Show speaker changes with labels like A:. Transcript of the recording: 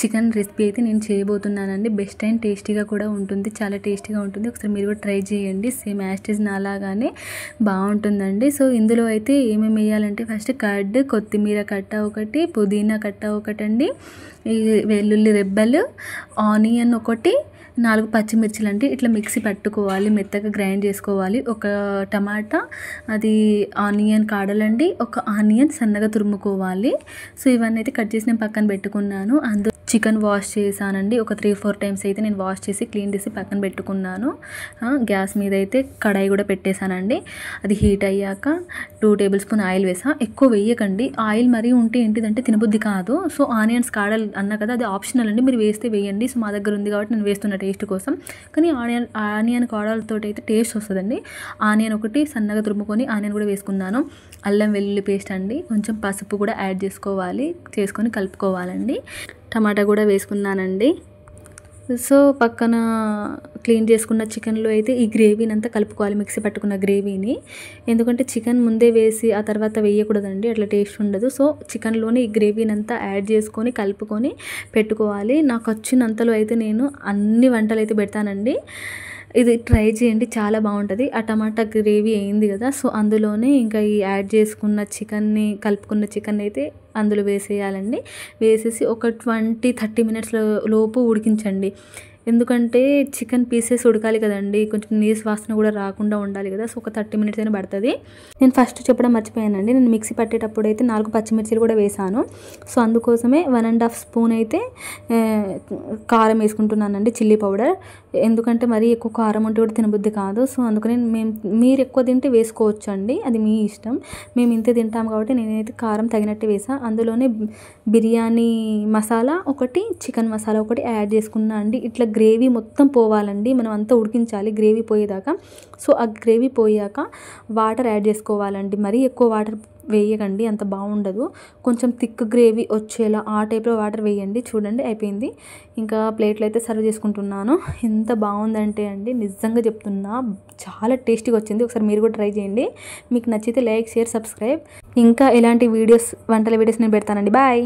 A: Chicken recipe అయితే నేను చేయబోతున్నానండి. Best and టేస్టీగా కూడా ఉంటుంది. చాలా టేస్టీగా ఉంటుంది. ఒకసారి మీరు కూడా ట్రై చేయండి. సేమ్ యాజ్ ఇట్ ఈజ్ నాలాగానే బాగుంటుందండి. సో ఇందులో అయితే ఏమేమి వేయాలంటే ఫస్ట్ కర్డ్, కొత్తిమీర కట్ట ఒకటి, పుదీనా కట్ట ఒకటండి, వెల్లుల్లి రెబ్బలు, ఆనియన్ ఒకటి, 4 పచ్చిమిర్చిలు అంటే ఇట్లా మిక్సీ పట్టుకోవాలి, మెత్తగా గ్రైండ్ చేసుకోవాలి. ఒక టమాటా, అది ఆనియన్ కాడలండి, ఒక ఆనియన్ సన్నగా తురుముకోవాలి. సో ఇవన్నీ అయితే కట్ చేసి నేను పక్కన పెట్టుకున్నాను. చికెన్ వాష్ చేశానండి. ఒక 3-4 టైమ్స్ అయితే నేను వాష్ చేసి క్లీన్ చేసి పక్కన పెట్టుకున్నాను. గ్యాస్ మీద అయితే కడాయి కూడా పెట్టేశానండి. అది హీట్ అయ్యాక 2 టేబుల్ స్పూన్ ఆయిల్ వేసా. ఎక్కువ వేయకండి, ఆయిల్ మరీ ఉంటే ఏంటిదంటే తినబుద్ధి కాదు. సో ఆనియన్స్ కాడలు అన్నా కదా, అది ఆప్షనల్ అండి, మీరు వేస్తే వేయండి. సో మా దగ్గర ఉంది కాబట్టి నేను వేస్తున్న టేస్ట్ కోసం. కానీ ఆనియన్ కాడలతో అయితే టేస్ట్ వస్తుందండి. ఆనియన్ ఒకటి సన్నగా తురుముకొని ఆనియన్ కూడా వేసుకున్నాను. అల్లం వెల్లుల్లి పేస్ట్ అండి, కొంచెం పసుపు కూడా యాడ్ చేసుకొని కలుపుకోవాలండి. టమాటా కూడా వేసుకున్నానండి. సో పక్కన క్లీన్ చేసుకున్న చికెన్లో అయితే ఈ గ్రేవీని అంతా కలుపుకోవాలి, మిక్సీ పట్టుకున్న గ్రేవీని. ఎందుకంటే చికెన్ ముందే వేసి ఆ తర్వాత వేయకూడదండి, అట్లా టేస్ట్ ఉండదు. సో చికెన్లోనే ఈ గ్రేవీని అంతా యాడ్ చేసుకొని కలుపుకొని పెట్టుకోవాలి. నాకు వచ్చినంతలో అయితే నేను అన్ని వంటలు అయితే పెడతానండి. ఇది ట్రై చేయండి, చాలా బాగుంటుంది. ఆ టమాటా గ్రేవీ అయింది కదా, సో అందులోనే ఇంకా ఈ యాడ్ చేసుకున్న కలుపుకున్న చికెన్ అయితే అందులో వేసేయాలండి. వేసేసి ఒక 20-30 మినిట్స్ లోపు ఉడికించండి. ఎందుకంటే చికెన్ పీసెస్ ఉడకాలి కదండి, కొంచెం నీసు వాసన కూడా రాకుండా ఉండాలి కదా. సో ఒక 30 మినిట్స్ అయినా పడుతుంది. నేను ఫస్ట్ చెప్పడం మర్చిపోయానండి, నేను మిక్సీ పట్టేటప్పుడు అయితే 4 పచ్చిమిర్చిలు కూడా వేసాను. సో అందుకోసమే 1.5 స్పూన్ అయితే కారం వేసుకుంటున్నానండి, చిల్లీ పౌడర్. ఎందుకంటే మరీ ఎక్కువ కారం ఉంటే కూడా తినబుద్ధి కాదు. సో అందుకని మీరు ఎక్కువ తింటే వేసుకోవచ్చు అండి, అది మీ ఇష్టం. మేము ఇంతే తింటాం కాబట్టి నేనైతే కారం తగినట్టు వేసా. అందులోనే బిర్యానీ మసాలా ఒకటి, చికెన్ మసాలా ఒకటి యాడ్ చేసుకున్నా అండి. ఇట్లా గ్రేవీ మొత్తం పోవాలండి, మనం అంతా ఉడికించాలి గ్రేవీ పోయేదాకా. సో ఆ గ్రేవీ పోయాక వాటర్ యాడ్ చేసుకోవాలండి. మరీ ఎక్కువ వాటర్ వేయకండి, అంత బాగుండదు. కొంచెం థిక్ గ్రేవీ వచ్చేలా ఆ టైప్లో వాటర్ వేయండి. చూడండి అయిపోయింది. ఇంకా ప్లేట్లో అయితే సర్వ్ చేసుకుంటున్నాను. ఎంత బాగుందంటే అండి, నిజంగా చెప్తున్నా, చాలా టేస్టీగా వచ్చింది. ఒకసారి మీరు కూడా ట్రై చేయండి. మీకు నచ్చితే లైక్, షేర్, సబ్స్క్రైబ్. ఇంకా ఎలాంటి వంటల వీడియోస్ నేను పెడతానండి. బాయ్.